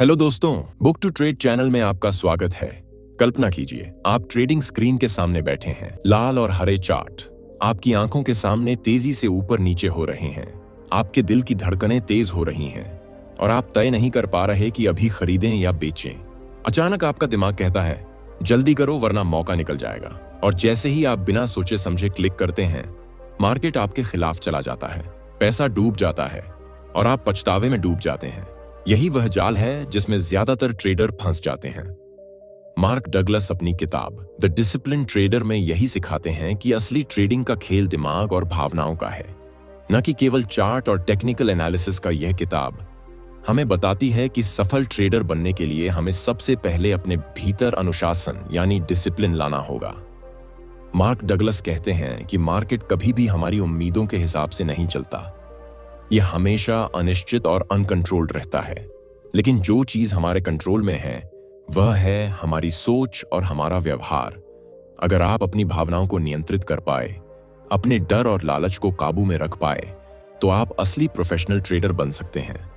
Hello दोस्तों, book to trade channel में आपका स्वागत है। कल्पना कीजिए आप ट्रेडिंग स्क्रीन के सामने बैठे हैं। लाल और हरे चार्ट आपकी आंखों के सामने तेजी से ऊपर नीचे हो रहे हैं। आपके दिल की धड़कनें तेज हो रही हैं और आप तय नहीं कर पा रहे कि अभी खरीदें या बेचें। अचानक आपका दिमाग कहता है जल्दी करो वरना मौका निकल जाएगा। और जैसे ही आप बिना सोचे समझे क्लिक करते हैं, मार्केट आपके खिलाफ चला जाता है, पैसा डूब जाता है और आप पछतावे में डूब जाते हैं। यही वह जाल है जिसमें ज्यादातर ट्रेडर फंस जाते हैं। मार्क डगलस अपनी किताब द डिसिप्लिन ट्रेडर में यही सिखाते हैं कि असली ट्रेडिंग का खेल दिमाग और भावनाओं का है, न कि केवल चार्ट और टेक्निकल एनालिसिस का। यह किताब हमें बताती है कि सफल ट्रेडर बनने के लिए हमें सबसे पहले अपने भीतर अनुशासन यानी डिसिप्लिन लाना होगा। मार्क डगलस कहते हैं कि मार्केट कभी भी हमारी उम्मीदों के हिसाब से नहीं चलता। यह हमेशा अनिश्चित और अनकंट्रोल्ड रहता है, लेकिन जो चीज हमारे कंट्रोल में है वह है हमारी सोच और हमारा व्यवहार। अगर आप अपनी भावनाओं को नियंत्रित कर पाए, अपने डर और लालच को काबू में रख पाए, तो आप असली प्रोफेशनल ट्रेडर बन सकते हैं।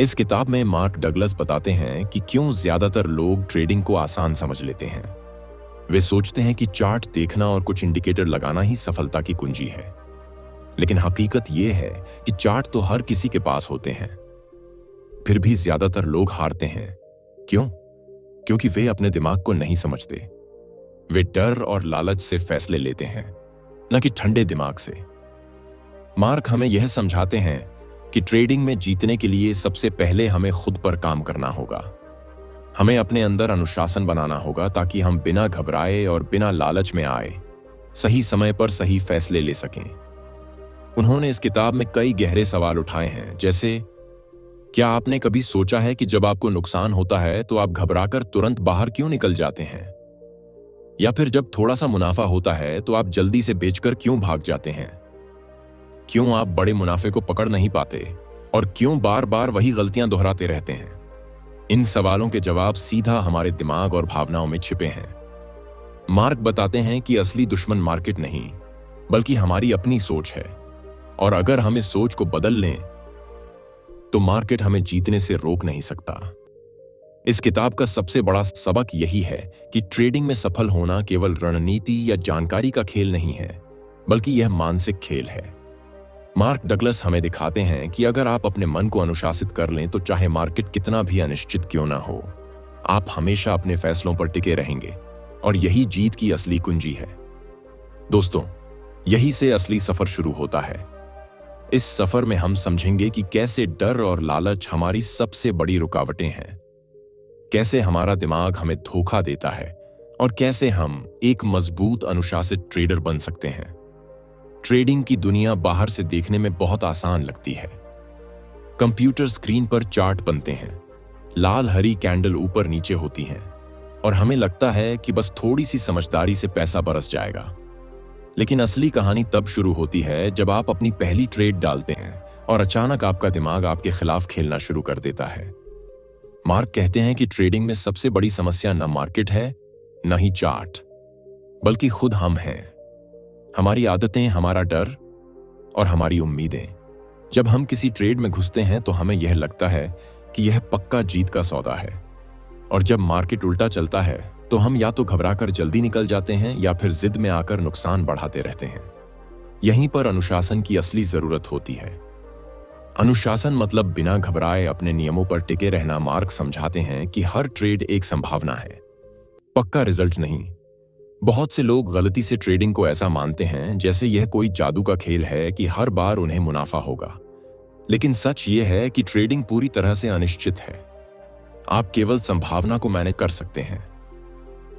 इस किताब में मार्क डगलस बताते हैं कि क्यों ज्यादातर लोग ट्रेडिंग को आसान समझ लेते हैं। वे सोचते हैं कि चार्ट देखना और कुछ इंडिकेटर लगाना ही सफलता की कुंजी है, लेकिन हकीकत यह है कि चार्ट तो हर किसी के पास होते हैं। फिर भी ज्यादातर लोग हारते हैं। क्यों? क्योंकि वे अपने दिमाग को नहीं समझते। वे डर और लालच से फैसले लेते हैं, न कि ठंडे दिमाग से। मार्क हमें यह समझाते हैं कि ट्रेडिंग में जीतने के लिए सबसे पहले हमें खुद पर काम करना होगा। हमें अपने अंदर अनुशासन बनाना होगा ताकि हम बिना घबराए और बिना लालच में आए सही समय पर सही फैसले ले सकें। उन्होंने इस किताब में कई गहरे सवाल उठाए हैं, जैसे क्या आपने कभी सोचा है कि जब आपको नुकसान होता है तो आप घबराकर तुरंत बाहर क्यों निकल जाते हैं? या फिर जब थोड़ा सा मुनाफा होता है तो आप जल्दी से बेचकर क्यों भाग जाते हैं? क्यों आप बड़े मुनाफे को पकड़ नहीं पाते और क्यों बार बार वही गलतियां दोहराते रहते हैं? इन सवालों के जवाब सीधा हमारे दिमाग और भावनाओं में छिपे हैं। मार्क बताते हैं कि असली दुश्मन मार्केट नहीं, बल्कि हमारी अपनी सोच है, और अगर हम इस सोच को बदल लें तो मार्केट हमें जीतने से रोक नहीं सकता। इस किताब का सबसे बड़ा सबक यही है कि ट्रेडिंग में सफल होना केवल रणनीति या जानकारी का खेल नहीं है, बल्कि यह मानसिक खेल है। मार्क डगलस हमें दिखाते हैं कि अगर आप अपने मन को अनुशासित कर लें तो चाहे मार्केट कितना भी अनिश्चित क्यों ना हो, आप हमेशा अपने फैसलों पर टिके रहेंगे, और यही जीत की असली कुंजी है। दोस्तों, यही से असली सफर शुरू होता है। इस सफर में हम समझेंगे कि कैसे डर और लालच हमारी सबसे बड़ी रुकावटें हैं, कैसे हमारा दिमाग हमें धोखा देता है, और कैसे हम एक मजबूत अनुशासित ट्रेडर बन सकते हैं। ट्रेडिंग की दुनिया बाहर से देखने में बहुत आसान लगती है। कंप्यूटर स्क्रीन पर चार्ट बनते हैं, लाल हरी कैंडल ऊपर नीचे होती हैं, और हमें लगता है कि बस थोड़ी सी समझदारी से पैसा बरस जाएगा। लेकिन असली कहानी तब शुरू होती है जब आप अपनी पहली ट्रेड डालते हैं और अचानक आपका दिमाग आपके खिलाफ खेलना शुरू कर देता है। मार्क कहते हैं कि ट्रेडिंग में सबसे बड़ी समस्या न मार्केट है, न ही चार्ट, बल्कि खुद हम हैं। हमारी आदतें, हमारा डर और हमारी उम्मीदें। जब हम किसी ट्रेड में घुसते हैं तो हमें यह लगता है कि यह पक्का जीत का सौदा है, और जब मार्केट उल्टा चलता है तो हम या तो घबराकर जल्दी निकल जाते हैं या फिर जिद में आकर नुकसान बढ़ाते रहते हैं। यहीं पर अनुशासन की असली जरूरत होती है। अनुशासन मतलब बिना घबराए अपने नियमों पर टिके रहना। मार्क समझाते हैं कि हर ट्रेड एक संभावना है, पक्का रिजल्ट नहीं। बहुत से लोग गलती से ट्रेडिंग को ऐसा मानते हैं जैसे यह कोई जादू का खेल है कि हर बार उन्हें मुनाफा होगा। लेकिन सच यह है कि ट्रेडिंग पूरी तरह से अनिश्चित है। आप केवल संभावना को मैनेज कर सकते हैं।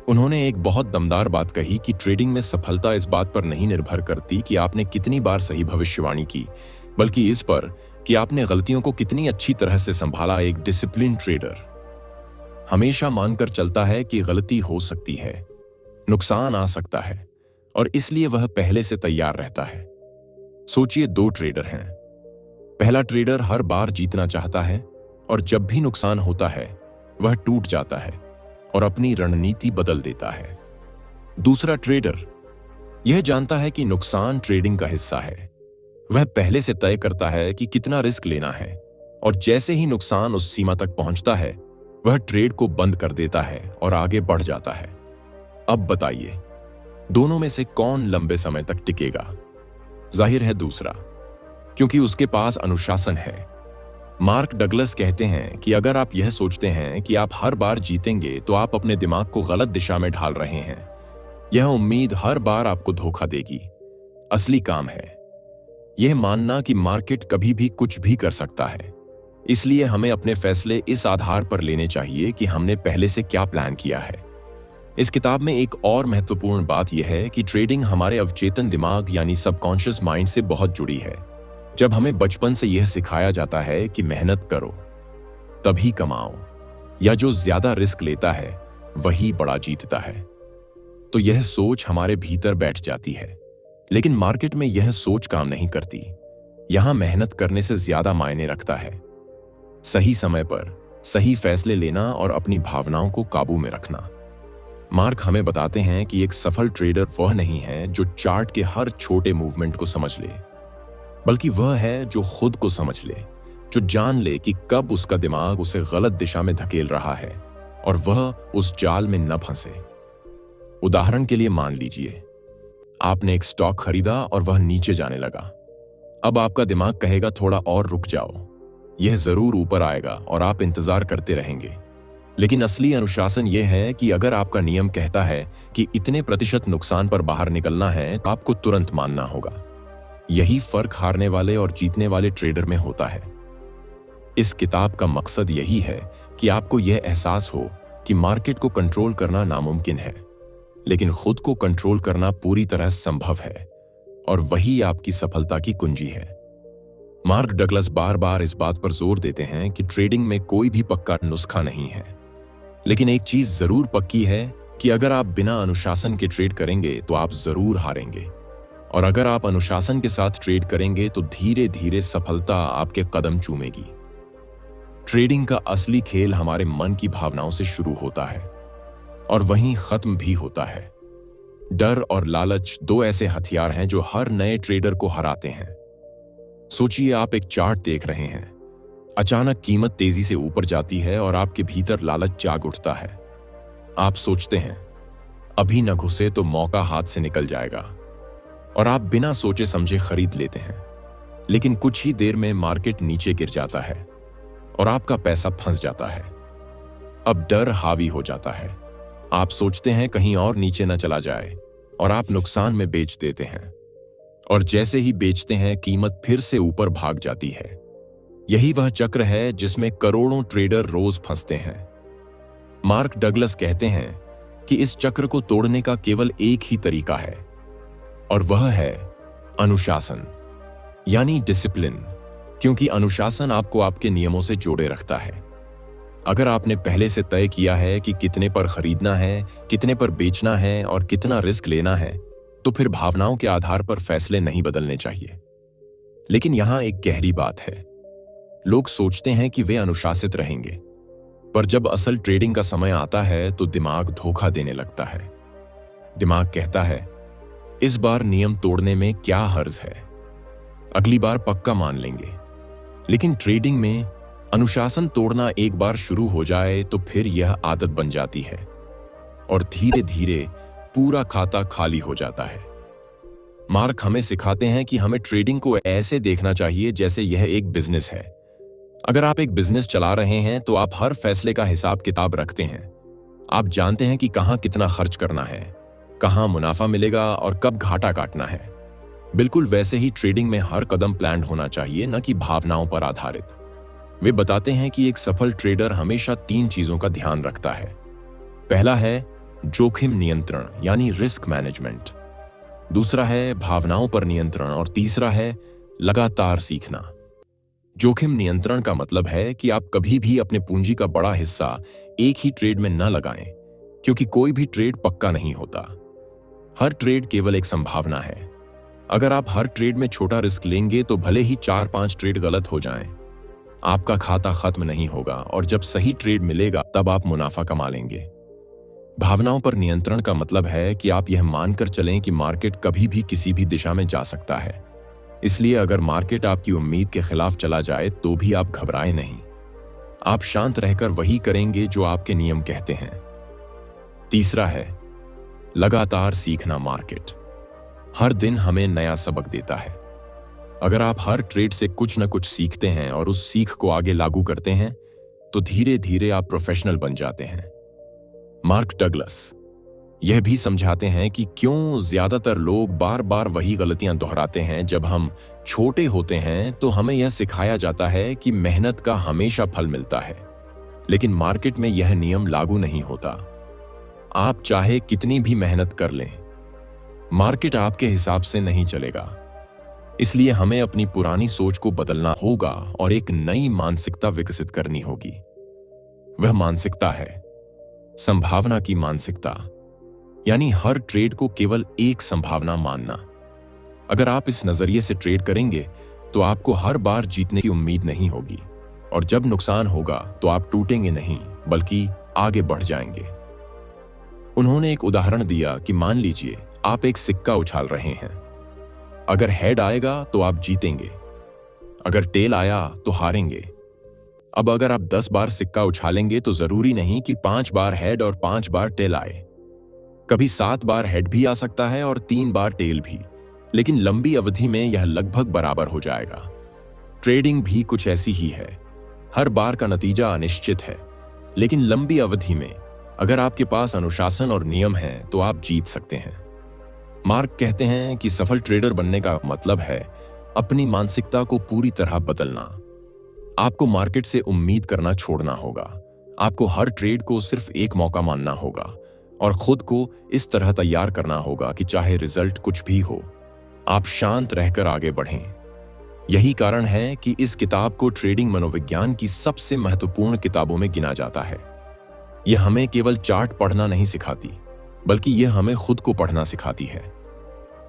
उन्होंने एक बहुत दमदार बात कही कि ट्रेडिंग में सफलता इस बात पर नहीं निर्भर करती कि आपने कितनी बार सही भविष्यवाणी की, बल्कि इस पर कि आपने गलतियों को कितनी अच्छी तरह से संभाला। एक डिसिप्लिन ट्रेडर हमेशा मानकर चलता है कि गलती हो सकती है, नुकसान आ सकता है, और इसलिए वह पहले से तैयार रहता है। सोचिए, दो ट्रेडर हैं। पहला ट्रेडर हर बार जीतना चाहता है, और जब भी नुकसान होता है वह टूट जाता है और अपनी रणनीति बदल देता है। दूसरा ट्रेडर यह जानता है कि नुकसान ट्रेडिंग का हिस्सा है। वह पहले से तय करता है कि कितना रिस्क लेना है, और जैसे ही नुकसान उस सीमा तक पहुंचता है, वह ट्रेड को बंद कर देता है और आगे बढ़ जाता है। अब बताइए, दोनों में से कौन लंबे समय तक टिकेगा? जाहिर है दूसरा, क्योंकि उसके पास अनुशासन है। मार्क डगलस कहते हैं कि अगर आप यह सोचते हैं कि आप हर बार जीतेंगे तो आप अपने दिमाग को गलत दिशा में ढाल रहे हैं। यह उम्मीद हर बार आपको धोखा देगी। असली काम है यह मानना कि मार्केट कभी भी कुछ भी कर सकता है। इसलिए हमें अपने फैसले इस आधार पर लेने चाहिए कि हमने पहले से क्या प्लान किया है। इस किताब में एक और महत्वपूर्ण बात यह है कि ट्रेडिंग हमारे अवचेतन दिमाग यानी सबकॉन्शियस माइंड से बहुत जुड़ी है। जब हमें बचपन से यह सिखाया जाता है कि मेहनत करो तभी कमाओ, या जो ज्यादा रिस्क लेता है वही बड़ा जीतता है, तो यह सोच हमारे भीतर बैठ जाती है। लेकिन मार्केट में यह सोच काम नहीं करती। यहां मेहनत करने से ज्यादा मायने रखता है सही समय पर सही फैसले लेना और अपनी भावनाओं को काबू में रखना। मार्क हमें बताते हैं कि एक सफल ट्रेडर वह नहीं है जो चार्ट के हर छोटे मूवमेंट को समझ ले, बल्कि वह है जो खुद को समझ ले, जो जान ले कि कब उसका दिमाग उसे गलत दिशा में धकेल रहा है और वह उस जाल में न फंसे। उदाहरण के लिए मान लीजिए आपने एक स्टॉक खरीदा और वह नीचे जाने लगा। अब आपका दिमाग कहेगा थोड़ा और रुक जाओ, यह जरूर ऊपर आएगा, और आप इंतजार करते रहेंगे। लेकिन असली अनुशासन यह है कि अगर आपका नियम कहता है कि इतने प्रतिशत नुकसान पर बाहर निकलना है तो आपको तुरंत मानना होगा। यही फर्क हारने वाले और जीतने वाले ट्रेडर में होता है। इस किताब का मकसद यही है कि आपको यह एहसास हो कि मार्केट को कंट्रोल करना नामुमकिन है, लेकिन खुद को कंट्रोल करना पूरी तरह संभव है, और वही आपकी सफलता की कुंजी है। मार्क डगलस बार बार इस बात पर जोर देते हैं कि ट्रेडिंग में कोई भी पक्का नुस्खा नहीं है, लेकिन एक चीज जरूर पक्की है कि अगर आप बिना अनुशासन के ट्रेड करेंगे तो आप जरूर हारेंगे, और अगर आप अनुशासन के साथ ट्रेड करेंगे तो धीरे धीरे सफलता आपके कदम चूमेगी। ट्रेडिंग का असली खेल हमारे मन की भावनाओं से शुरू होता है और वहीं खत्म भी होता है। डर और लालच दो ऐसे हथियार हैं जो हर नए ट्रेडर को हराते हैं। सोचिए, आप एक चार्ट देख रहे हैं, अचानक कीमत तेजी से ऊपर जाती है और आपके भीतर लालच जाग उठता है। आप सोचते हैं अभी न घुसे तो मौका हाथ से निकल जाएगा, और आप बिना सोचे समझे खरीद लेते हैं। लेकिन कुछ ही देर में मार्केट नीचे गिर जाता है और आपका पैसा फंस जाता है। अब डर हावी हो जाता है। आप सोचते हैं कहीं और नीचे न चला जाए, और आप नुकसान में बेच देते हैं। और जैसे ही बेचते हैं कीमत फिर से ऊपर भाग जाती है। यही वह चक्र है जिसमें करोड़ों ट्रेडर रोज फंसते हैं। मार्क डगलस कहते हैं कि इस चक्र को तोड़ने का केवल एक ही तरीका है, और वह है अनुशासन, यानी डिसिप्लिन, क्योंकि अनुशासन आपको आपके नियमों से जोड़े रखता है। अगर आपने पहले से तय किया है कि कितने पर खरीदना है, कितने पर बेचना है और कितना रिस्क लेना है, तो फिर भावनाओं के आधार पर फैसले नहीं बदलने चाहिए। लेकिन यहां एक गहरी बात है। लोग सोचते हैं कि वे अनुशासित रहेंगे, पर जब असल ट्रेडिंग का समय आता है तो दिमाग धोखा देने लगता है। दिमाग कहता है इस बार नियम तोड़ने में क्या हर्ज है, अगली बार पक्का मान लेंगे। लेकिन ट्रेडिंग में अनुशासन तोड़ना एक बार शुरू हो जाए तो फिर यह आदत बन जाती है, और धीरे धीरे पूरा खाता खाली हो जाता है। मार्क हमें सिखाते हैं कि हमें ट्रेडिंग को ऐसे देखना चाहिए जैसे यह एक बिजनेस है। अगर आप एक बिजनेस चला रहे हैं तो आप हर फैसले का हिसाब किताब रखते हैं। आप जानते हैं कि कहां कितना खर्च करना है, कहां मुनाफा मिलेगा और कब घाटा काटना है। बिल्कुल वैसे ही ट्रेडिंग में हर कदम प्लान होना चाहिए, न कि भावनाओं पर आधारित। वे बताते हैं कि एक सफल ट्रेडर हमेशा 3 चीजों का ध्यान रखता है। पहला है जोखिम नियंत्रण, यानी रिस्क मैनेजमेंट। दूसरा है भावनाओं पर नियंत्रण, और तीसरा है लगातार सीखना। जोखिम नियंत्रण का मतलब है कि आप कभी भी अपने पूंजी का बड़ा हिस्सा एक ही ट्रेड में न लगाएं, क्योंकि कोई भी ट्रेड पक्का नहीं होता। हर ट्रेड केवल एक संभावना है। अगर आप हर ट्रेड में छोटा रिस्क लेंगे तो भले ही 4-5 ट्रेड गलत हो जाएं, आपका खाता खत्म नहीं होगा, और जब सही ट्रेड मिलेगा तब आप मुनाफा कमा लेंगे। भावनाओं पर नियंत्रण का मतलब है कि आप यह मानकर चलें कि मार्केट कभी भी किसी भी दिशा में जा सकता है। इसलिए अगर मार्केट आपकी उम्मीद के खिलाफ चला जाए तो भी आप घबराएं नहीं। आप शांत रहकर वही करेंगे जो आपके नियम कहते हैं। तीसरा है लगातार सीखना। मार्केट हर दिन हमें नया सबक देता है। अगर आप हर ट्रेड से कुछ न कुछ सीखते हैं और उस सीख को आगे लागू करते हैं तो धीरे धीरे आप प्रोफेशनल बन जाते हैं। मार्क डगलस यह भी समझाते हैं कि क्यों ज्यादातर लोग बार बार वही गलतियां दोहराते हैं। जब हम छोटे होते हैं तो हमें यह सिखाया जाता है कि मेहनत का हमेशा फल मिलता है, लेकिन मार्केट में यह नियम लागू नहीं होता। आप चाहे कितनी भी मेहनत कर लें, मार्केट आपके हिसाब से नहीं चलेगा। इसलिए हमें अपनी पुरानी सोच को बदलना होगा और एक नई मानसिकता विकसित करनी होगी। वह मानसिकता है संभावना की मानसिकता, यानी हर ट्रेड को केवल एक संभावना मानना। अगर आप इस नजरिए से ट्रेड करेंगे तो आपको हर बार जीतने की उम्मीद नहीं होगी, और जब नुकसान होगा तो आप टूटेंगे नहीं बल्कि आगे बढ़ जाएंगे। उन्होंने एक उदाहरण दिया कि मान लीजिए आप एक सिक्का उछाल रहे हैं। अगर हेड आएगा तो आप जीतेंगे, अगर टेल आया तो हारेंगे। अब अगर आप 10 बार सिक्का उछालेंगे तो जरूरी नहीं कि 5 बार हेड और 5 बार टेल आए। कभी 7 बार हेड भी आ सकता है और 3 बार टेल भी, लेकिन लंबी अवधि में यह लगभग बराबर हो जाएगा। ट्रेडिंग भी कुछ ऐसी ही है। हर बार का नतीजा अनिश्चित है, लेकिन लंबी अवधि में अगर आपके पास अनुशासन और नियम हैं तो आप जीत सकते हैं। मार्क कहते हैं कि सफल ट्रेडर बनने का मतलब है अपनी मानसिकता को पूरी तरह बदलना। आपको मार्केट से उम्मीद करना छोड़ना होगा। आपको हर ट्रेड को सिर्फ एक मौका मानना होगा और खुद को इस तरह तैयार करना होगा कि चाहे रिजल्ट कुछ भी हो, आप शांत रहकर आगे बढ़ें। यही कारण है कि इस किताब को ट्रेडिंग मनोविज्ञान की सबसे महत्वपूर्ण किताबों में गिना जाता है। यह हमें केवल चार्ट पढ़ना नहीं सिखाती, बल्कि यह हमें खुद को पढ़ना सिखाती है।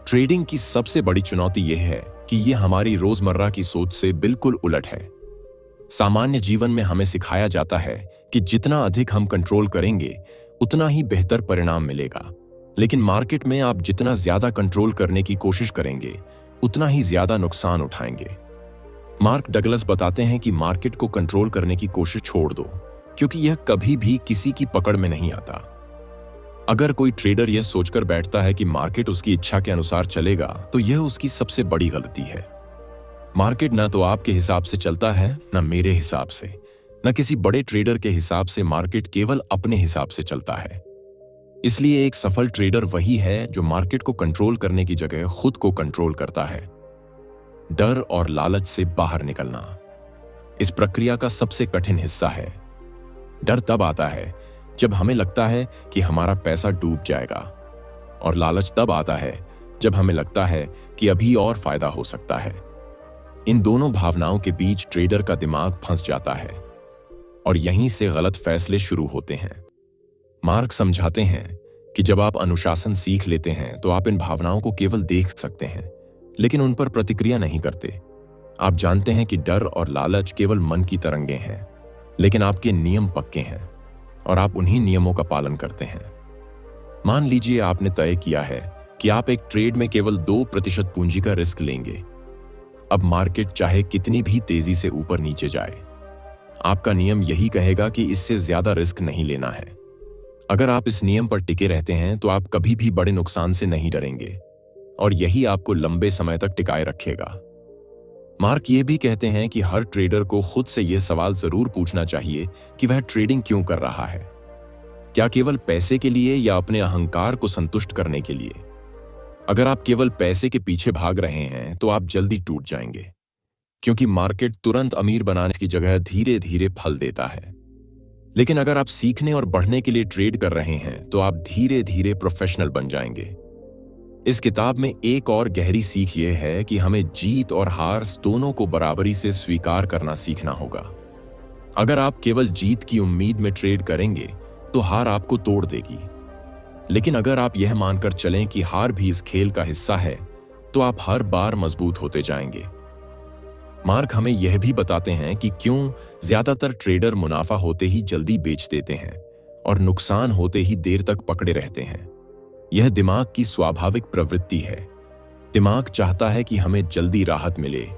ट्रेडिंग की सबसे बड़ी चुनौती यह है कि यह हमारी रोजमर्रा की सोच से बिल्कुल उलट है। सामान्य जीवन में हमें सिखाया जाता है कि जितना अधिक हम कंट्रोल करेंगे उतना ही बेहतर परिणाम मिलेगा, लेकिन मार्केट में आप जितना ज्यादा कंट्रोल करने की कोशिश करेंगे उतना ही ज्यादा नुकसान उठाएंगे। मार्क डगलस बताते हैं कि मार्केट को कंट्रोल करने की कोशिश छोड़ दो, क्योंकि यह कभी भी किसी की पकड़ में नहीं आता। अगर कोई ट्रेडर यह सोचकर बैठता है कि मार्केट उसकी इच्छा के अनुसार चलेगा तो यह उसकी सबसे बड़ी गलती है। मार्केट न तो आपके हिसाब से चलता है, न मेरे हिसाब से, न किसी बड़े ट्रेडर के हिसाब से। मार्केट केवल अपने हिसाब से चलता है। इसलिए एक सफल ट्रेडर वही है जो मार्केट को कंट्रोल करने की जगह खुद को कंट्रोल करता है। डर और लालच से बाहर निकलना इस प्रक्रिया का सबसे कठिन हिस्सा है। डर तब आता है जब हमें लगता है कि हमारा पैसा डूब जाएगा, और लालच तब आता है जब हमें लगता है कि अभी और फायदा हो सकता है। इन दोनों भावनाओं के बीच ट्रेडर का दिमाग फंस जाता है और यहीं से गलत फैसले शुरू होते हैं। मार्क समझाते हैं कि जब आप अनुशासन सीख लेते हैं तो आप इन भावनाओं को केवल देख सकते हैं, लेकिन उन पर प्रतिक्रिया नहीं करते। आप जानते हैं कि डर और लालच केवल मन की तरंगें हैं, लेकिन आपके नियम पक्के हैं और आप उन्हीं नियमों का पालन करते हैं। मान लीजिए आपने तय किया है कि आप एक ट्रेड में केवल 2% पूंजी का रिस्क लेंगे। अब मार्केट चाहे कितनी भी तेजी से ऊपर नीचे जाए, आपका नियम यही कहेगा कि इससे ज्यादा रिस्क नहीं लेना है। अगर आप इस नियम पर टिके रहते हैं तो आप कभी भी बड़े नुकसान से नहीं डरेंगे, और यही आपको लंबे समय तक टिकाए रखेगा। मार्क ये भी कहते हैं कि हर ट्रेडर को खुद से यह सवाल जरूर पूछना चाहिए कि वह ट्रेडिंग क्यों कर रहा है। क्या केवल पैसे के लिए या अपने अहंकार को संतुष्ट करने के लिए? अगर आप केवल पैसे के पीछे भाग रहे हैं तो आप जल्दी टूट जाएंगे, क्योंकि मार्केट तुरंत अमीर बनाने की जगह धीरे धीरे फल देता है। लेकिन अगर आप सीखने और बढ़ने के लिए ट्रेड कर रहे हैं तो आप धीरे धीरे प्रोफेशनल बन जाएंगे। इस किताब में एक और गहरी सीख यह है कि हमें जीत और हार दोनों को बराबरी से स्वीकार करना सीखना होगा। अगर आप केवल जीत की उम्मीद में ट्रेड करेंगे तो हार आपको तोड़ देगी, लेकिन अगर आप यह मानकर चलें कि हार भी इस खेल का हिस्सा है तो आप हर बार मजबूत होते जाएंगे। मार्क हमें यह भी बताते हैं कि क्यों ज्यादातर ट्रेडर मुनाफा होते ही जल्दी बेच देते हैं और नुकसान होते ही देर तक पकड़े रहते हैं। यह दिमाग की स्वाभाविक प्रवृत्ति है। दिमाग चाहता है कि हमें जल्दी राहत मिले,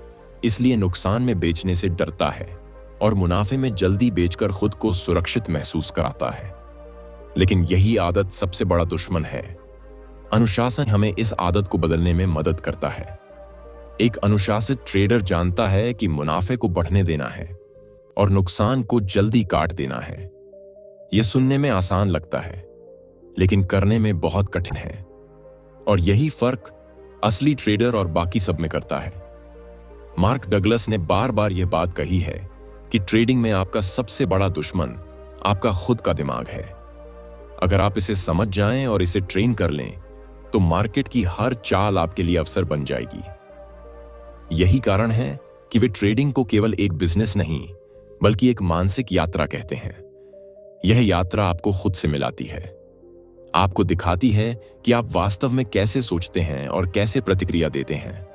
इसलिए नुकसान में बेचने से डरता है और मुनाफे में जल्दी बेचकर खुद को सुरक्षित महसूस कराता है। लेकिन यही आदत सबसे बड़ा दुश्मन है। अनुशासन हमें इस आदत को बदलने में मदद करता है। एक अनुशासित ट्रेडर जानता है कि मुनाफे को बढ़ने देना है और नुकसान को जल्दी काट देना है। यह सुनने में आसान लगता है, लेकिन करने में बहुत कठिन है। और यही फर्क असली ट्रेडर और बाकी सब में करता है। मार्क डगलस ने बार बार यह बात कही है कि ट्रेडिंग में आपका सबसे बड़ा दुश्मन आपका खुद का दिमाग है। अगर आप इसे समझ जाएं और इसे ट्रेन कर लें, तो मार्केट की हर चाल आपके लिए अवसर बन जाएगी। यही कारण है कि वे ट्रेडिंग को केवल एक बिजनेस नहीं, बल्कि एक मानसिक यात्रा कहते हैं। यह यात्रा आपको खुद से मिलाती है, आपको दिखाती है कि आप वास्तव में कैसे सोचते हैं और कैसे प्रतिक्रिया देते हैं।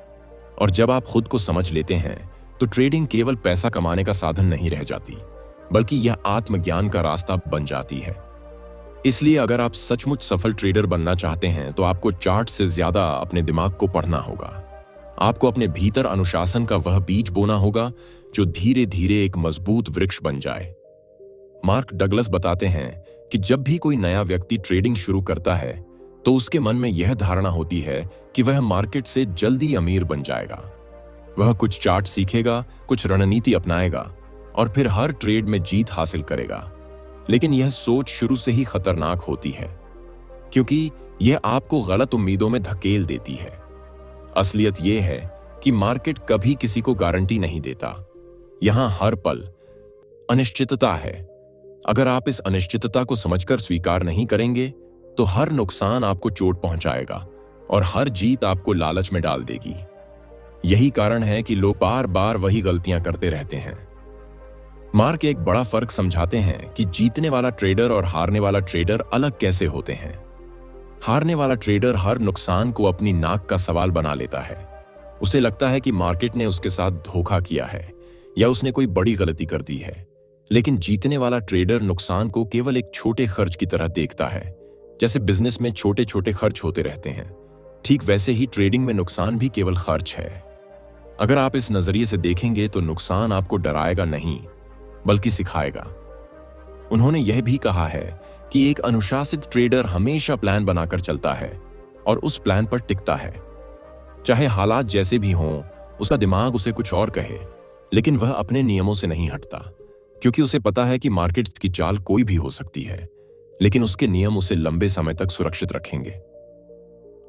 और जब आप खुद को समझ लेते हैं, तो ट्रेडिंग केवल पैसा कमाने का साधन नहीं रह जाती, बल्कि यह आत्मज्ञान का रास्ता बन जाती है। इसलिए अगर आप सचमुच सफल ट्रेडर बनना चाहते हैं, तो आपको चार्ट से ज्यादा अपने दिमाग को पढ़ना होगा। आपको अपने भीतर अनुशासन का वह बीज बोना होगा जो धीरे धीरे एक मजबूत वृक्ष बन जाए। मार्क डगलस बताते हैं कि जब भी कोई नया व्यक्ति ट्रेडिंग शुरू करता है, तो उसके मन में यह धारणा होती है कि वह मार्केट से जल्दी अमीर बन जाएगा। वह कुछ चार्ट सीखेगा, कुछ रणनीति अपनाएगा और फिर हर ट्रेड में जीत हासिल करेगा। लेकिन यह सोच शुरू से ही खतरनाक होती है, क्योंकि यह आपको गलत उम्मीदों में धकेल देती है। असलियत यह है कि मार्केट कभी किसी को गारंटी नहीं देता। यहां हर पल अनिश्चितता है। अगर आप इस अनिश्चितता को समझकर स्वीकार नहीं करेंगे, तो हर नुकसान आपको चोट पहुंचाएगा और हर जीत आपको लालच में डाल देगी। यही कारण है कि लोग बार बार वही गलतियां करते रहते हैं। मार्क एक बड़ा फर्क समझाते हैं कि जीतने वाला ट्रेडर और हारने वाला ट्रेडर अलग कैसे होते हैं। हारने वाला ट्रेडर हर नुकसान को अपनी नाक का सवाल बना लेता है। उसे लगता है कि मार्केट ने उसके साथ धोखा किया है या उसने कोई बड़ी गलती कर दी है। लेकिन जीतने वाला ट्रेडर नुकसान को केवल एक छोटे खर्च की तरह देखता है। जैसे बिजनेस में छोटे छोटे खर्च होते रहते हैं, ठीक वैसे ही ट्रेडिंग में नुकसान भी केवल खर्च है। अगर आप इस नजरिए से देखेंगे, तो नुकसान आपको डराएगा नहीं, बल्कि सिखाएगा। उन्होंने यह भी कहा है कि एक अनुशासित ट्रेडर हमेशा प्लान बनाकर चलता है और उस प्लान पर टिकता है। चाहे हालात जैसे भी हों, उसका दिमाग उसे कुछ और कहे, लेकिन वह अपने नियमों से नहीं हटता, क्योंकि उसे पता है कि मार्केट की चाल कोई भी हो सकती है, लेकिन उसके नियम उसे लंबे समय तक सुरक्षित रखेंगे।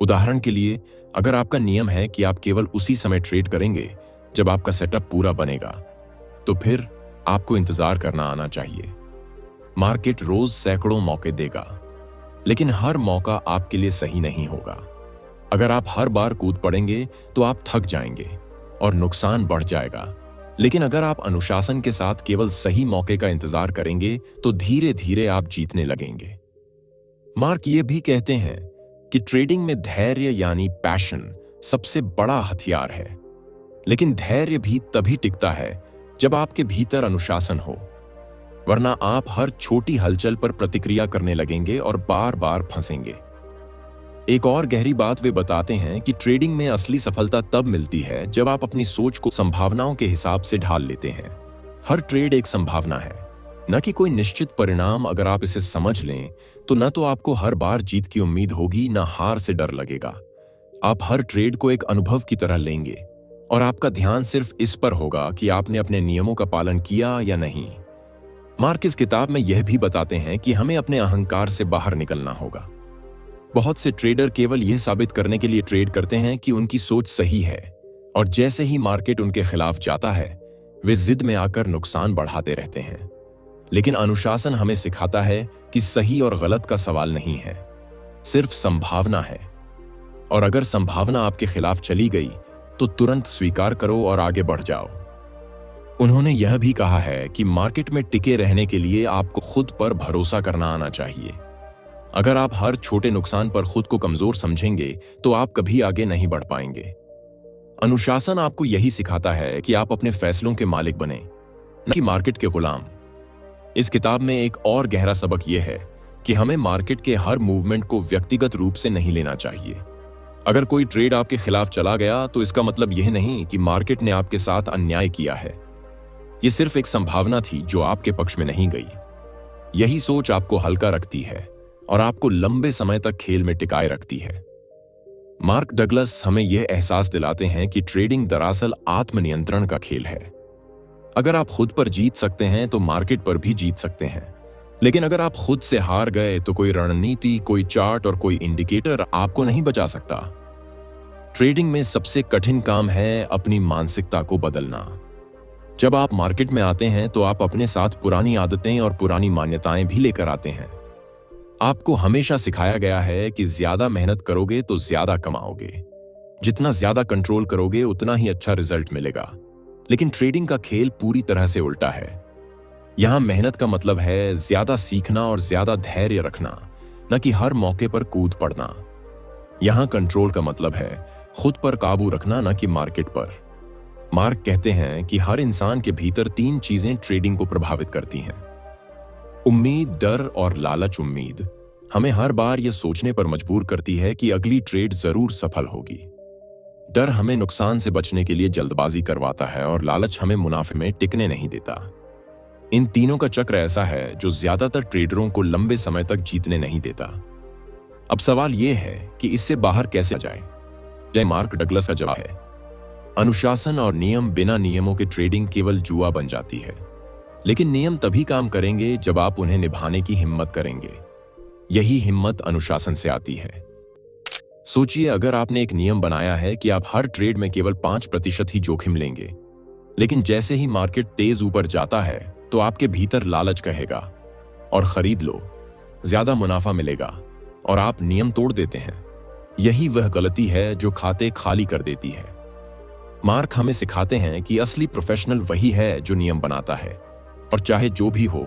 उदाहरण के लिए, अगर आपका नियम है कि आप केवल उसी समय ट्रेड करेंगे जब आपका सेटअप पूरा बनेगा, तो फिर आपको इंतजार करना आना चाहिए। मार्केट रोज सैकड़ों मौके देगा, लेकिन हर मौका आपके लिए सही नहीं होगा। अगर आप हर बार कूद पड़ेंगे, तो आप थक जाएंगे और नुकसान बढ़ जाएगा। लेकिन अगर आप अनुशासन के साथ केवल सही मौके का इंतजार करेंगे, तो धीरे धीरे आप जीतने लगेंगे। मार्क ये भी कहते हैं कि ट्रेडिंग में धैर्य यानी पैशन सबसे बड़ा हथियार है। लेकिन धैर्य भी तभी टिकता है जब आपके भीतर अनुशासन हो, वरना आप हर छोटी हलचल पर प्रतिक्रिया करने लगेंगे और बार बार फंसेंगे। एक और गहरी बात वे बताते हैं कि ट्रेडिंग में असली सफलता तब मिलती है जब आप अपनी सोच को संभावनाओं के हिसाब से ढाल लेते हैं। हर ट्रेड एक संभावना है, न कि कोई निश्चित परिणाम। अगर आप इसे समझ लें, तो न तो आपको हर बार जीत की उम्मीद होगी, न हार से डर लगेगा। आप हर ट्रेड को एक अनुभव की तरह लेंगे और आपका ध्यान सिर्फ इस पर होगा कि आपने अपने नियमों का पालन किया या नहीं। मार्क इस किताब में यह भी बताते हैं कि हमें अपने अहंकार से बाहर निकलना होगा। बहुत से ट्रेडर केवल यह साबित करने के लिए ट्रेड करते हैं कि उनकी सोच सही है, और जैसे ही मार्केट उनके खिलाफ जाता है, वे जिद में आकर नुकसान बढ़ाते रहते हैं। लेकिन अनुशासन हमें सिखाता है कि सही और गलत का सवाल नहीं है, सिर्फ संभावना है। और अगर संभावना आपके खिलाफ चली गई, तो तुरंत स्वीकार करो और आगे बढ़ जाओ। उन्होंने यह भी कहा है कि मार्केट में टिके रहने के लिए आपको खुद पर भरोसा करना आना चाहिए। अगर आप हर छोटे नुकसान पर खुद को कमजोर समझेंगे, तो आप कभी आगे नहीं बढ़ पाएंगे। अनुशासन आपको यही सिखाता है कि आप अपने फैसलों के मालिक बने, न कि मार्केट के गुलाम। इस किताब में एक और गहरा सबक यह है कि हमें मार्केट के हर मूवमेंट को व्यक्तिगत रूप से नहीं लेना चाहिए। अगर कोई ट्रेड आपके खिलाफ चला गया तो इसका मतलब यह नहीं कि मार्केट ने आपके साथ अन्याय किया है। यह सिर्फ एक संभावना थी जो आपके पक्ष में नहीं गई। यही सोच आपको हल्का रखती है और आपको लंबे समय तक खेल में टिकाए रखती है। मार्क डगलस हमें यह एहसास दिलाते हैं कि ट्रेडिंग दरअसल आत्मनियंत्रण का खेल है। अगर आप खुद पर जीत सकते हैं तो मार्केट पर भी जीत सकते हैं, लेकिन अगर आप खुद से हार गए तो कोई रणनीति, कोई चार्ट और कोई इंडिकेटर आपको नहीं बचा सकता। ट्रेडिंग में सबसे कठिन काम है अपनी मानसिकता को बदलना। जब आप मार्केट में आते हैं तो आप अपने साथ पुरानी आदतें और पुरानी मान्यताएं भी लेकर आते हैं। आपको हमेशा सिखाया गया है कि ज्यादा मेहनत करोगे तो ज्यादा कमाओगे, जितना ज्यादा कंट्रोल करोगे उतना ही अच्छा रिजल्ट मिलेगा। लेकिन ट्रेडिंग का खेल पूरी तरह से उल्टा है। यहां मेहनत का मतलब है ज्यादा सीखना और ज्यादा धैर्य रखना, न कि हर मौके पर कूद पड़ना। यहां कंट्रोल का मतलब है खुद पर काबू रखना, न कि मार्केट पर। मार्क कहते हैं कि हर इंसान के भीतर 3 चीजें ट्रेडिंग को प्रभावित करती हैं: उम्मीद, डर और लालच। उम्मीद हमें हर बार यह सोचने पर मजबूर करती है कि अगली ट्रेड जरूर सफल होगी। डर हमें नुकसान से बचने के लिए जल्दबाजी करवाता है और लालच हमें मुनाफे में टिकने नहीं देता। इन तीनों का चक्र ऐसा है जो ज्यादातर ट्रेडरों को लंबे समय तक जीतने नहीं देता। अब सवाल यह है कि इससे बाहर कैसे आ जाए। जय मार्क डगलस का जवाब है, अनुशासन और नियम। बिना नियमों के ट्रेडिंग केवल जुआ बन जाती है, लेकिन नियम तभी काम करेंगे जब आप उन्हें निभाने की हिम्मत करेंगे। यही हिम्मत अनुशासन से आती है। सोचिए, अगर आपने एक नियम बनाया है कि आप हर ट्रेड में केवल 5% ही जोखिम लेंगे, लेकिन जैसे ही मार्केट तेज ऊपर जाता है तो आपके भीतर लालच कहेगा और खरीद लो, ज्यादा मुनाफा मिलेगा, और आप नियम तोड़ देते हैं। यही वह गलती है जो खाते खाली कर देती है। मार्क हमें सिखाते हैं कि असली प्रोफेशनल वही है जो नियम बनाता है और चाहे जो भी हो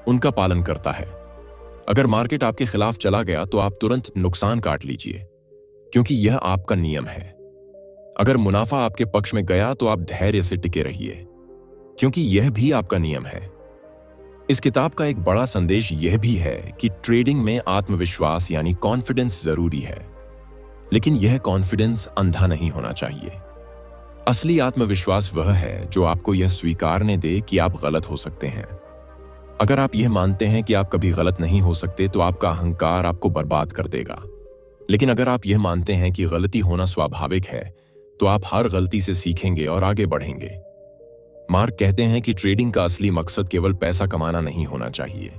उनका पालन करता है। अगर मार्केट आपके खिलाफ चला गया तो आप तुरंत नुकसान काट लीजिए, क्योंकि यह आपका नियम है। अगर मुनाफा आपके पक्ष में गया तो आप धैर्य से टिके रहिए, क्योंकि यह भी आपका नियम है। इस किताब का एक बड़ा संदेश यह भी है कि ट्रेडिंग में आत्मविश्वास यानी कॉन्फिडेंस जरूरी है, लेकिन यह कॉन्फिडेंस अंधा नहीं होना चाहिए। असली आत्मविश्वास वह है जो आपको यह स्वीकारने दे कि आप गलत हो सकते हैं। अगर आप यह मानते हैं कि आप कभी गलत नहीं हो सकते तो आपका अहंकार आपको बर्बाद कर देगा। लेकिन अगर आप यह मानते हैं कि गलती होना स्वाभाविक है तो आप हर गलती से सीखेंगे और आगे बढ़ेंगे। मार्क कहते हैं कि ट्रेडिंग का असली मकसद केवल पैसा कमाना नहीं होना चाहिए,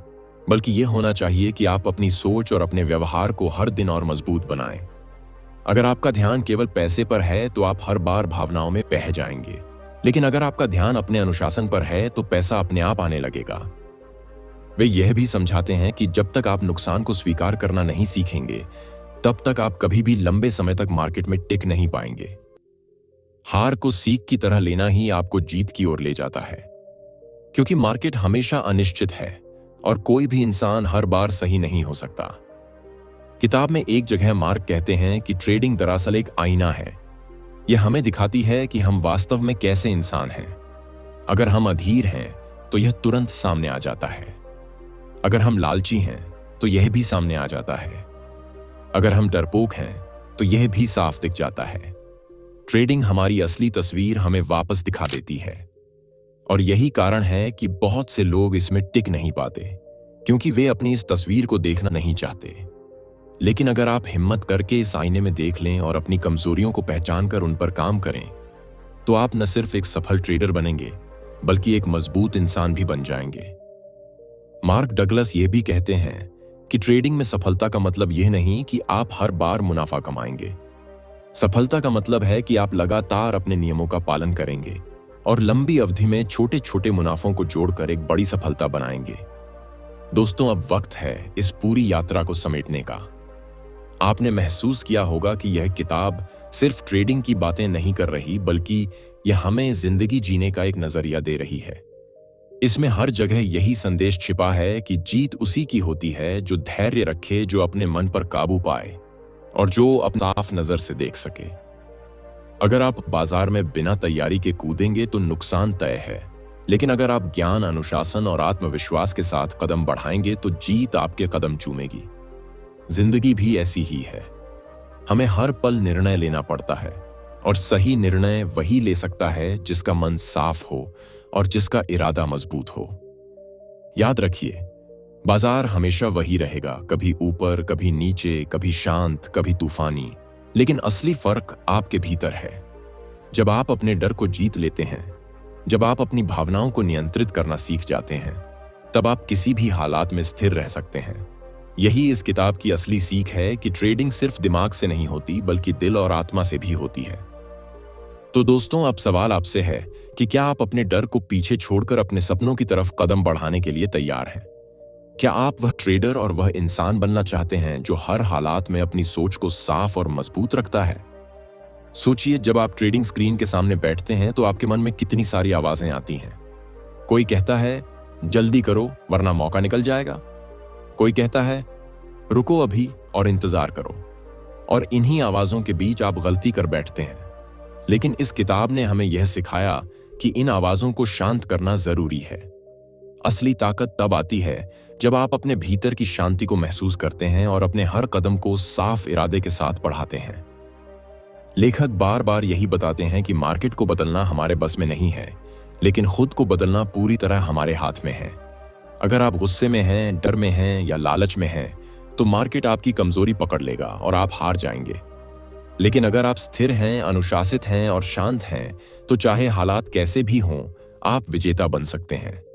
बल्कि यह होना चाहिए कि आप अपनी सोच और अपने व्यवहार को हर दिन और मजबूत बनाएं। अगर आपका ध्यान केवल पैसे पर है तो आप हर बार भावनाओं में बह जाएंगे, लेकिन अगर आपका ध्यान अपने अनुशासन पर है तो पैसा अपने आप आने लगेगा। वे यह भी समझाते हैं कि जब तक आप नुकसान को स्वीकार करना नहीं सीखेंगे तब तक आप कभी भी लंबे समय तक मार्केट में टिक नहीं पाएंगे। हार को सीख की तरह लेना ही आपको जीत की ओर ले जाता है, क्योंकि मार्केट हमेशा अनिश्चित है और कोई भी इंसान हर बार सही नहीं हो सकता। किताब में एक जगह मार्क कहते हैं कि ट्रेडिंग दरअसल एक आईना है। यह हमें दिखाती है कि हम वास्तव में कैसे इंसान हैं। अगर हम अधीर हैं तो यह तुरंत सामने आ जाता है। अगर हम लालची हैं तो यह भी सामने आ जाता है। अगर हम डरपोक हैं तो यह भी साफ दिख जाता है। ट्रेडिंग हमारी असली तस्वीर हमें वापस दिखा देती है, और यही कारण है कि बहुत से लोग इसमें टिक नहीं पाते, क्योंकि वे अपनी इस तस्वीर को देखना नहीं चाहते। लेकिन अगर आप हिम्मत करके इस आईने में देख लें और अपनी कमजोरियों को पहचान कर उन पर काम करें, तो आप न सिर्फ एक सफल ट्रेडर बनेंगे, बल्कि एक मजबूत इंसान भी बन जाएंगे। मार्क डगलस यह भी कहते हैं कि ट्रेडिंग में सफलता का मतलब यह नहीं कि आप हर बार मुनाफा कमाएंगे। सफलता का मतलब है कि आप लगातार अपने नियमों का पालन करेंगे और लंबी अवधि में छोटे छोटे मुनाफों को जोड़कर एक बड़ी सफलता बनाएंगे। दोस्तों, अब वक्त है इस पूरी यात्रा को समेटने का। आपने महसूस किया होगा कि यह किताब सिर्फ ट्रेडिंग की बातें नहीं कर रही, बल्कि यह हमें जिंदगी जीने का एक नजरिया दे रही है। इसमें हर जगह यही संदेश छिपा है कि जीत उसी की होती है जो धैर्य रखे, जो अपने मन पर काबू पाए और जो अपनी साफ नजर से देख सके। अगर आप बाजार में बिना तैयारी के कूदेंगे तो नुकसान तय है, लेकिन अगर आप ज्ञान, अनुशासन और आत्मविश्वास के साथ कदम बढ़ाएंगे तो जीत आपके कदम चूमेगी। जिंदगी भी ऐसी ही है। हमें हर पल निर्णय लेना पड़ता है और सही निर्णय वही ले सकता है जिसका मन साफ हो और जिसका इरादा मजबूत हो। याद रखिए, बाजार हमेशा वही रहेगा, कभी ऊपर, कभी नीचे, कभी शांत, कभी तूफानी। लेकिन असली फर्क आपके भीतर है। जब आप अपने डर को जीत लेते हैं, जब आप अपनी भावनाओं को नियंत्रित करना सीख जाते हैं, तब आप किसी भी हालात में स्थिर रह सकते हैं। यही इस किताब की असली सीख है कि ट्रेडिंग सिर्फ दिमाग से नहीं होती, बल्कि दिल और आत्मा से भी होती है। तो दोस्तों, अब सवाल आपसे है कि क्या आप अपने डर को पीछे छोड़कर अपने सपनों की तरफ कदम बढ़ाने के लिए तैयार हैं? क्या आप वह ट्रेडर और वह इंसान बनना चाहते हैं जो हर हालात में अपनी सोच को साफ और मजबूत रखता है? सोचिए, जब आप ट्रेडिंग स्क्रीन के सामने बैठते हैं तो आपके मन में कितनी सारी आवाजें आती हैं। कोई कहता है, जल्दी करो वरना मौका निकल जाएगा। कोई कहता है, रुको अभी और इंतजार करो। और इन्हीं आवाजों के बीच आप गलती कर बैठते हैं। लेकिन इस किताब ने हमें यह सिखाया कि इन आवाजों को शांत करना जरूरी है। असली ताकत तब आती है जब आप अपने भीतर की शांति को महसूस करते हैं और अपने हर कदम को साफ इरादे के साथ बढ़ाते हैं। लेखक बार बार यही बताते हैं कि मार्केट को बदलना हमारे बस में नहीं है, लेकिन खुद को बदलना पूरी तरह हमारे हाथ में है। अगर आप गुस्से में हैं, डर में हैं या लालच में हैं, तो मार्केट आपकी कमजोरी पकड़ लेगा और आप हार जाएंगे। लेकिन अगर आप स्थिर हैं, अनुशासित हैं और शांत हैं, तो चाहे हालात कैसे भी हों, आप विजेता बन सकते हैं।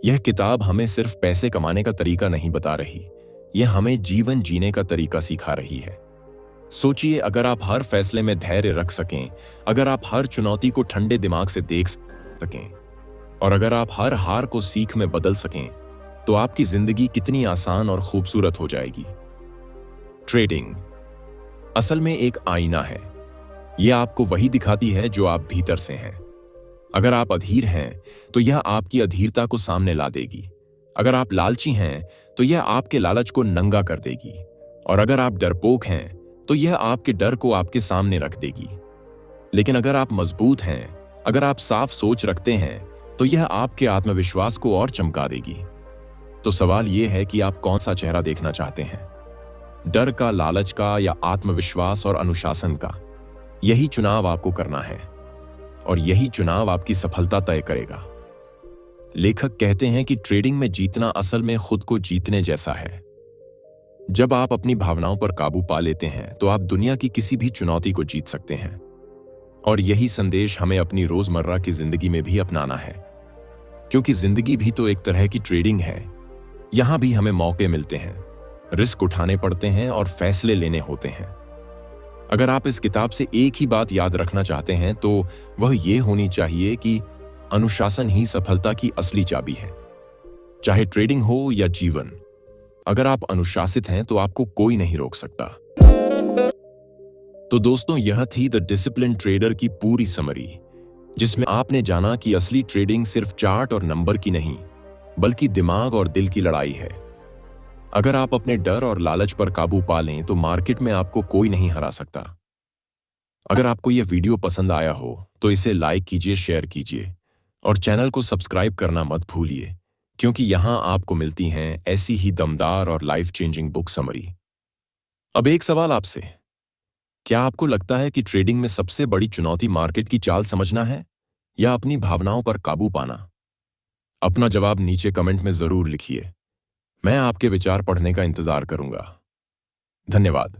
यह किताब हमें सिर्फ पैसे कमाने का तरीका नहीं बता रही, यह हमें जीवन जीने का तरीका सिखा रही है। सोचिए, अगर आप हर फैसले में धैर्य रख सकें, अगर आप हर चुनौती को ठंडे दिमाग से देख सकें और अगर आप हर हार को सीख में बदल सकें, तो आपकी जिंदगी कितनी आसान और खूबसूरत हो जाएगी। ट्रेडिंग असल में एक आईना है। यह आपको वही दिखाती है जो आप भीतर से हैं। अगर आप अधीर हैं, तो यह आपकी अधीरता को सामने ला देगी। अगर आप लालची हैं, तो यह आपके लालच को नंगा कर देगी। और अगर आप डरपोक हैं, तो यह आपके डर को आपके सामने रख देगी। लेकिन अगर आप मजबूत हैं, अगर आप साफ सोच रखते हैं, तो यह आपके आत्मविश्वास को और चमका देगी। तो सवाल यह है कि आप कौन सा चेहरा देखना चाहते हैं, डर का, लालच का या आत्मविश्वास और अनुशासन का? यही चुनाव आपको करना है और यही चुनाव आपकी सफलता तय करेगा। लेखक कहते हैं कि ट्रेडिंग में जीतना असल में खुद को जीतने जैसा है। जब आप अपनी भावनाओं पर काबू पा लेते हैं, तो आप दुनिया की किसी भी चुनौती को जीत सकते हैं। और यही संदेश हमें अपनी रोजमर्रा की जिंदगी में भी अपनाना है, क्योंकि जिंदगी भी तो एक तरह की ट्रेडिंग है। यहां भी हमें मौके मिलते हैं, रिस्क उठाने पड़ते हैं और फैसले लेने होते हैं। अगर आप इस किताब से एक ही बात याद रखना चाहते हैं, तो वह यह होनी चाहिए कि अनुशासन ही सफलता की असली चाबी है, चाहे ट्रेडिंग हो या जीवन। अगर आप अनुशासित हैं, तो आपको कोई नहीं रोक सकता। तो दोस्तों, यह थी द डिसिप्लिन ट्रेडर की पूरी समरी, जिसमें आपने जाना कि असली ट्रेडिंग सिर्फ चार्ट और नंबर की नहीं, बल्कि दिमाग और दिल की लड़ाई है। अगर आप अपने डर और लालच पर काबू पा लें, तो मार्केट में आपको कोई नहीं हरा सकता। अगर आपको यह वीडियो पसंद आया हो, तो इसे लाइक कीजिए, शेयर कीजिए और चैनल को सब्सक्राइब करना मत भूलिए, क्योंकि यहां आपको मिलती हैं ऐसी ही दमदार और लाइफ चेंजिंग बुक समरी। अब एक सवाल आपसे, क्या आपको लगता है कि ट्रेडिंग में सबसे बड़ी चुनौती मार्केट की चाल समझना है या अपनी भावनाओं पर काबू पाना? अपना जवाब नीचे कमेंट में जरूर लिखिए। मैं आपके विचार पढ़ने का इंतजार करूंगा। धन्यवाद।